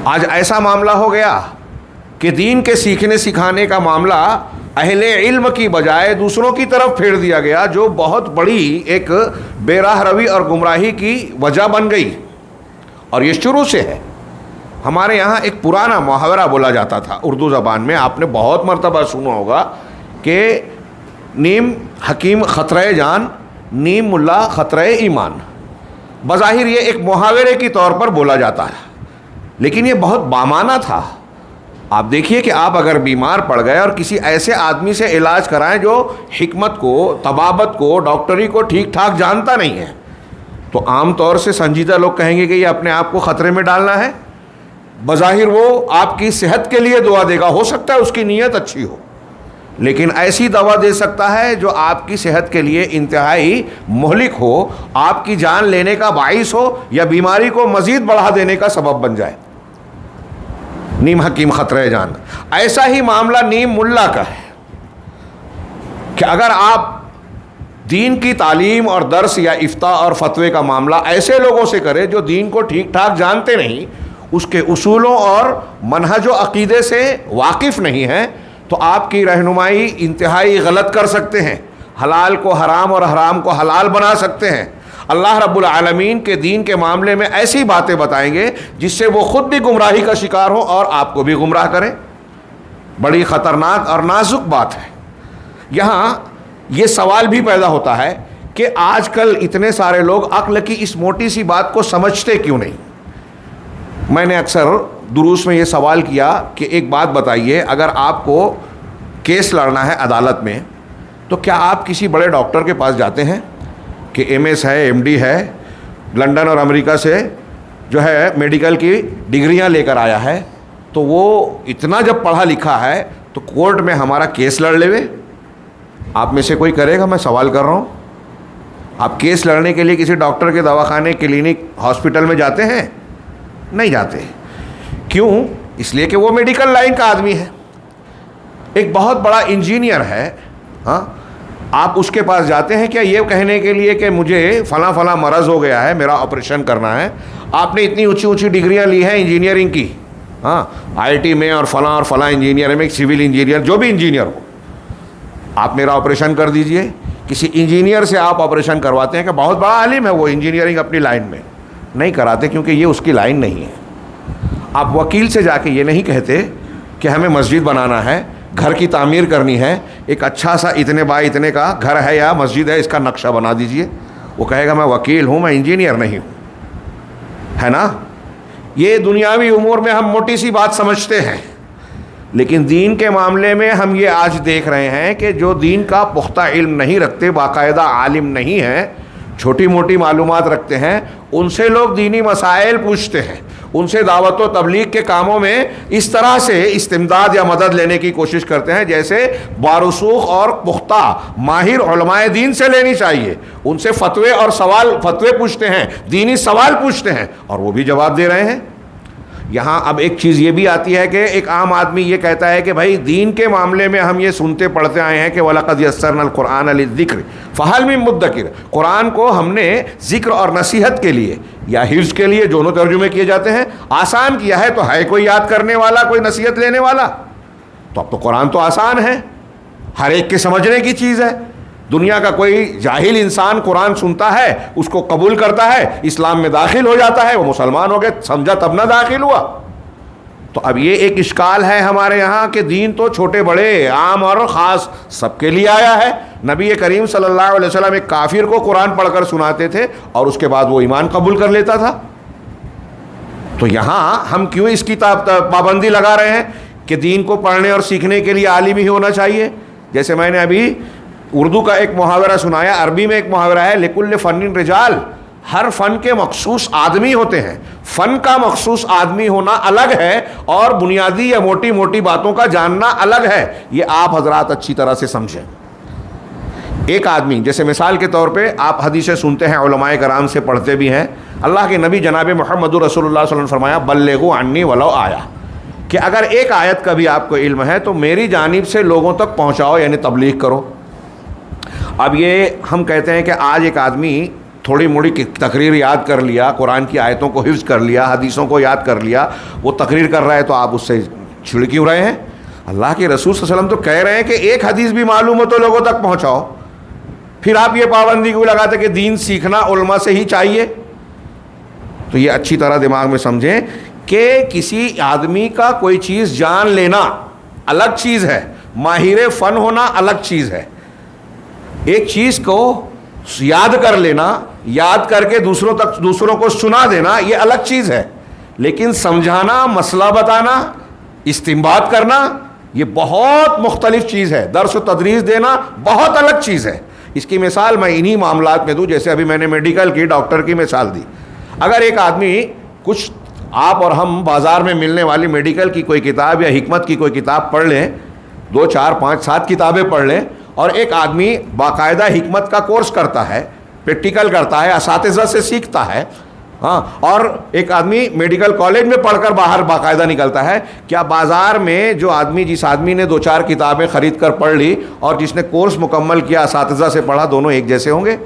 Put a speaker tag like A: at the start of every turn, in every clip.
A: آج ایسا معاملہ ہو گیا کہ دین کے سیکھنے سکھانے کا معاملہ اہل علم کی بجائے دوسروں کی طرف پھیر دیا گیا، جو بہت بڑی ایک بے راہ روی اور گمراہی کی وجہ بن گئی۔ اور یہ شروع سے ہے۔ ہمارے یہاں ایک پرانا محاورہ بولا جاتا تھا اردو زبان میں، آپ نے بہت مرتبہ سنا ہوگا کہ نیم حکیم خطرہ جان، نیم ملا خطرہ ایمان۔ بظاہر یہ ایک محاورے کی طور پر بولا جاتا ہے، لیکن یہ بہت بامانہ تھا۔ آپ دیکھیے کہ آپ اگر بیمار پڑ گئے اور کسی ایسے آدمی سے علاج کرائیں جو حکمت کو، طبابت کو، ڈاکٹری کو ٹھیک ٹھاک جانتا نہیں ہے، تو عام طور سے سنجیدہ لوگ کہیں گے کہ یہ اپنے آپ کو خطرے میں ڈالنا ہے۔ بظاہر وہ آپ کی صحت کے لیے دعا دے گا، ہو سکتا ہے اس کی نیت اچھی ہو، لیکن ایسی دوا دے سکتا ہے جو آپ کی صحت کے لیے انتہائی مہلک ہو، آپ کی جان لینے کا باعث ہو، یا بیماری کو مزید بڑھا دینے کا سبب بن جائے۔ نیم حکیم خطرہ جان۔ ایسا ہی معاملہ نیم ملا کا ہے کہ اگر آپ دین کی تعلیم اور درس یا افتاء اور فتوے کا معاملہ ایسے لوگوں سے کرے جو دین کو ٹھیک ٹھاک جانتے نہیں، اس کے اصولوں اور منہج و عقیدے سے واقف نہیں ہیں، تو آپ کی رہنمائی انتہائی غلط کر سکتے ہیں، حلال کو حرام اور حرام کو حلال بنا سکتے ہیں۔ اللہ رب العالمین کے دین کے معاملے میں ایسی باتیں بتائیں گے جس سے وہ خود بھی گمراہی کا شکار ہو اور آپ کو بھی گمراہ کریں۔ بڑی خطرناک اور نازک بات ہے۔ یہاں یہ سوال بھی پیدا ہوتا ہے کہ آج کل اتنے سارے لوگ عقل کی اس موٹی سی بات کو سمجھتے کیوں نہیں؟ میں نے اکثر دروس میں یہ سوال کیا کہ ایک بات بتائیے، اگر آپ کو کیس لڑنا ہے عدالت میں تو کیا آپ کسی بڑے ڈاکٹر کے پاس جاتے ہیں کہ ایم ایس ہے، ایم ڈی ہے، لندن اور امریکہ سے جو ہے میڈیکل کی ڈگریاں لے کر آیا ہے، تو وہ اتنا جب پڑھا لکھا ہے تو کورٹ میں ہمارا کیس لڑ لے؟ آپ میں سے کوئی کرے گا؟ میں سوال کر رہا ہوں۔ آپ کیس لڑنے کے لیے کسی ڈاکٹر کے دواخانے، کلینک، ہاسپٹل میں جاتے ہیں؟ نہیں جاتے۔ کیوں؟ اس لیے کہ وہ میڈیکل لائن کا آدمی ہے، ایک بہت بڑا انجینئر ہے۔ ہاں، آپ اس کے پاس جاتے ہیں کیا یہ کہنے کے لیے کہ مجھے فلاں فلاں مرض ہو گیا ہے، میرا آپریشن کرنا ہے؟ آپ نے اتنی اونچی اونچی ڈگریاں لی ہیں انجینئرنگ کی، ہاں، آئی ٹی میں اور فلاں انجینئر میں، سول انجینئر، جو بھی انجینئر ہو، آپ میرا آپریشن کر دیجئے۔ کسی انجینئر سے آپ آپریشن کرواتے ہیں کہ بہت بڑا عالم ہے وہ انجینئرنگ اپنی لائن میں؟ نہیں کراتے، کیونکہ یہ اس کی لائن نہیں ہے۔ آپ وکیل سے جا کے یہ نہیں کہتے کہ ہمیں مسجد بنانا ہے، گھر کی تعمیر کرنی ہے، ایک اچھا سا اتنے بائی اتنے کا گھر ہے یا مسجد ہے، اس کا نقشہ بنا دیجئے۔ وہ کہے گا میں وکیل ہوں، میں انجینئر نہیں ہوں، ہے نا؟ یہ دنیاوی امور میں ہم موٹی سی بات سمجھتے ہیں، لیکن دین کے معاملے میں ہم یہ آج دیکھ رہے ہیں کہ جو دین کا پختہ علم نہیں رکھتے، باقاعدہ عالم نہیں ہیں، چھوٹی موٹی معلومات رکھتے ہیں، ان سے لوگ دینی مسائل پوچھتے ہیں، ان سے دعوت و تبلیغ کے کاموں میں اس طرح سے استمداد یا مدد لینے کی کوشش کرتے ہیں جیسے بارسوخ اور پختہ ماہر علماء دین سے لینی چاہیے۔ ان سے فتوے پوچھتے ہیں، دینی سوال پوچھتے ہیں، اور وہ بھی جواب دے رہے ہیں۔ یہاں اب ایک چیز یہ بھی آتی ہے کہ ایک عام آدمی یہ کہتا ہے کہ بھائی دین کے معاملے میں ہم یہ سنتے پڑھتے آئے ہیں کہ وَلَقَدْ يَسَّرْنَا الْقُرْآنَ لِلذِّكْرِ فَهَلْ مِن مُدَّكِرٍ، قرآن کو ہم نے ذکر اور نصیحت کے لیے یا حفظ کے لیے، دونوں ترجمے کیے جاتے ہیں، آسان کیا ہے، تو ہے کوئی یاد کرنے والا، کوئی نصیحت لینے والا؟ تو اب تو قرآن تو آسان ہے، ہر ایک کے سمجھنے کی چیز ہے۔ دنیا کا کوئی جاہل انسان قرآن سنتا ہے، اس کو قبول کرتا ہے، اسلام میں داخل ہو جاتا ہے، وہ مسلمان ہو گئے، سمجھا تب نہ داخل ہوا۔ تو اب یہ ایک اشکال ہے ہمارے یہاں کہ دین تو چھوٹے بڑے، عام اور خاص سب کے لیے آیا ہے۔ نبی کریم صلی اللہ علیہ وسلم ایک کافر کو قرآن پڑھ کر سناتے تھے اور اس کے بعد وہ ایمان قبول کر لیتا تھا۔ تو یہاں ہم کیوں اس کی پابندی لگا رہے ہیں کہ دین کو پڑھنے اور سیکھنے کے لیے عالم ہی ہونا چاہیے؟ جیسے میں نے ابھی اردو کا ایک محاورہ سنایا، عربی میں ایک محاورہ ہے لِكُلِّ فَنٍ رِجَال، ہر فن کے مخصوص آدمی ہوتے ہیں۔ فن کا مخصوص آدمی ہونا الگ ہے اور بنیادی یا موٹی موٹی باتوں کا جاننا الگ ہے، یہ آپ حضرات اچھی طرح سے سمجھیں۔ ایک آدمی، جیسے مثال کے طور پہ آپ حدیثیں سنتے ہیں، علماء کرام سے پڑھتے بھی ہیں، اللہ کے نبی جناب محمد رسول اللہ صلی اللہ علیہ وسلم نے فرمایا بلغوا عنی ولو آیا، کہ اگر ایک آیت کا بھی آپ کو علم ہے تو میری جانب سے لوگوں تک پہنچاؤ، یعنی تبلیغ کرو۔ اب یہ ہم کہتے ہیں کہ آج ایک آدمی تھوڑی موڑی تقریر یاد کر لیا، قرآن کی آیتوں کو حفظ کر لیا، حدیثوں کو یاد کر لیا، وہ تقریر کر رہا ہے تو آپ اس سے چھڑ کیوں رہے ہیں؟ اللہ کے رسول صلی اللہ علیہ وسلم تو کہہ رہے ہیں کہ ایک حدیث بھی معلوم ہو تو لوگوں تک پہنچاؤ، پھر آپ یہ پابندی کیوں لگاتے کہ دین سیکھنا علماء سے ہی چاہیے؟ تو یہ اچھی طرح دماغ میں سمجھیں کہ کسی آدمی کا کوئی چیز جان لینا الگ چیز ہے، ماہر فن ہونا الگ چیز ہے۔ ایک چیز کو یاد کر لینا، یاد کر کے دوسروں کو سنا دینا، یہ الگ چیز ہے، لیکن سمجھانا، مسئلہ بتانا، استنباط کرنا، یہ بہت مختلف چیز ہے۔ درس و تدریس دینا بہت الگ چیز ہے۔ اس کی مثال میں انہی معاملات میں دوں، جیسے ابھی میں نے میڈیکل کی، ڈاکٹر کی مثال دی۔ اگر ایک آدمی کچھ آپ اور ہم بازار میں ملنے والی میڈیکل کی کوئی کتاب یا حکمت کی کوئی کتاب پڑھ لیں، 2 4 5 7 کتابیں پڑھ لیں، اور ایک آدمی باقاعدہ حکمت کا کورس کرتا ہے، پریکٹیکل کرتا ہے، اساتذہ سے سیکھتا ہے، ہاں، اور ایک آدمی میڈیکل کالج میں پڑھ کر باہر باقاعدہ نکلتا ہے، کیا بازار میں جس آدمی نے 2 4 کتابیں خرید کر پڑھ لی اور جس نے کورس مکمل کیا اساتذہ سے پڑھا، دونوں ایک جیسے ہوں گے؟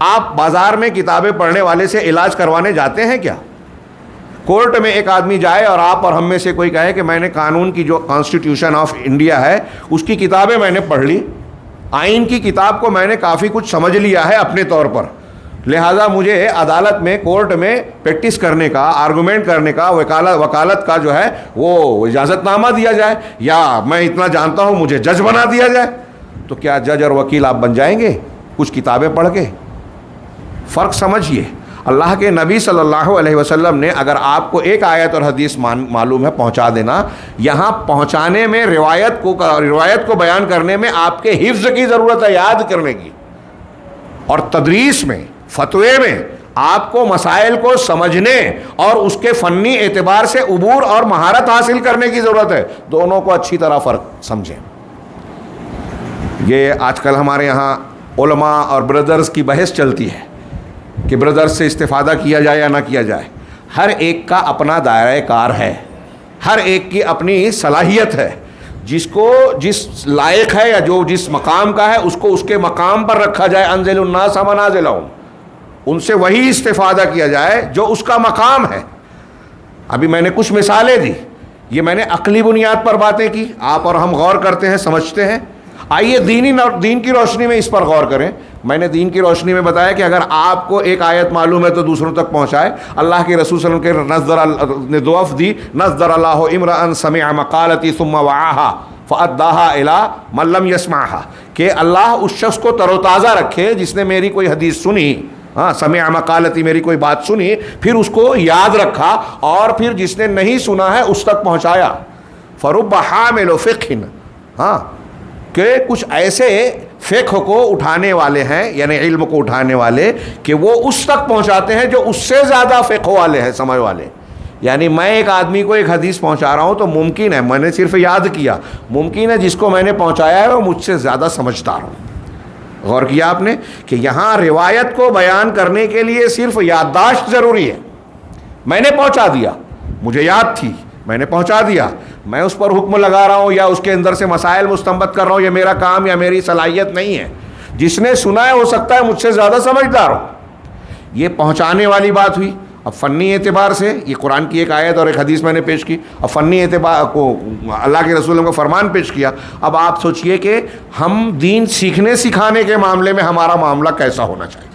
A: آپ بازار میں کتابیں پڑھنے والے سے علاج کروانے جاتے ہیں کیا؟ کورٹ میں ایک آدمی جائے اور آپ اور ہم میں سے کوئی کہے کہ میں نے قانون کی جو کانسٹیٹیوشن آف انڈیا ہے اس کی کتابیں میں نے پڑھ لی، آئین کی کتاب کو میں نے کافی کچھ سمجھ لیا ہے اپنے طور پر، لہٰذا مجھے عدالت میں، کورٹ میں پریکٹس کرنے کا، آرگومنٹ کرنے کا، وکالت کا جو ہے وہ اجازت نامہ دیا جائے، یا میں اتنا جانتا ہوں مجھے جج بنا دیا جائے، تو کیا جج اور وکیل آپ بن جائیں گے کچھ کتابیں پڑھ کے؟ فرق سمجھیے۔ اللہ کے نبی صلی اللہ علیہ وسلم نے اگر آپ کو ایک آیت اور حدیث معلوم ہے پہنچا دینا، یہاں پہنچانے میں روایت کو بیان کرنے میں آپ کے حفظ کی ضرورت ہے، یاد کرنے کی، اور تدریس میں، فتوے میں آپ کو مسائل کو سمجھنے اور اس کے فنی اعتبار سے عبور اور مہارت حاصل کرنے کی ضرورت ہے۔ دونوں کو اچھی طرح فرق سمجھیں۔ یہ آج کل ہمارے یہاں علماء اور بردرز کی بحث چلتی ہے کہ بردرز سے استفادہ کیا جائے یا نہ کیا جائے۔ ہر ایک کا اپنا دائرہ کار ہے، ہر ایک کی اپنی صلاحیت ہے، جس کو جس لائق ہے یا جو جس مقام کا ہے اس کو اس کے مقام پر رکھا جائے۔ انزل الناس منازلہم، ان سے وہی استفادہ کیا جائے جو اس کا مقام ہے۔ ابھی میں نے کچھ مثالیں دی، یہ میں نے عقلی بنیاد پر باتیں کی، آپ اور ہم غور کرتے ہیں، سمجھتے ہیں۔ آئیے دین کی روشنی میں اس پر غور کریں۔ میں نے دین کی روشنی میں بتایا کہ اگر آپ کو ایک آیت معلوم ہے تو دوسروں تک پہنچائے۔ اللہ کے رسول صلی اللہ علیہ وسلم نے دعا دی، نظر اللہ امرأ سمع مقالتی ثم وعاها فأداها إلى من لم يسمعها، کہ اللہ اس شخص کو تر و تازہ رکھے جس نے میری کوئی حدیث سنی، ہاں، سمع مقالتی، میری کوئی بات سنی، پھر اس کو یاد رکھا، اور پھر جس نے نہیں سنا ہے اس تک پہنچایا۔ فرب حامل فقہ، ہاں، کہ کچھ ایسے فقہ کو اٹھانے والے ہیں، یعنی علم کو اٹھانے والے، کہ وہ اس تک پہنچاتے ہیں جو اس سے زیادہ فقہ والے ہیں، سمجھ والے۔ یعنی میں ایک آدمی کو ایک حدیث پہنچا رہا ہوں تو ممکن ہے، میں نے صرف یاد کیا، ممکن ہے جس کو میں نے پہنچایا ہے وہ مجھ سے زیادہ سمجھدار ہوں۔ غور کیا آپ نے کہ یہاں روایت کو بیان کرنے کے لیے صرف یادداشت ضروری ہے۔ میں نے پہنچا دیا، مجھے یاد تھی، میں نے پہنچا دیا، میں اس پر حکم لگا رہا ہوں یا اس کے اندر سے مسائل مستنبط کر رہا ہوں، یہ میرا کام یا میری صلاحیت نہیں ہے۔ جس نے سنا ہے ہو سکتا ہے مجھ سے زیادہ سمجھدار ہو۔ یہ پہنچانے والی بات ہوئی۔ اب فنی اعتبار سے یہ قرآن کی ایک آیت اور ایک حدیث میں نے پیش کی، اب فنی اعتبار کو اللہ کے رسول کا فرمان پیش کیا۔ اب آپ سوچئے کہ ہم دین سیکھنے سکھانے کے معاملے میں ہمارا معاملہ کیسا ہونا چاہیے۔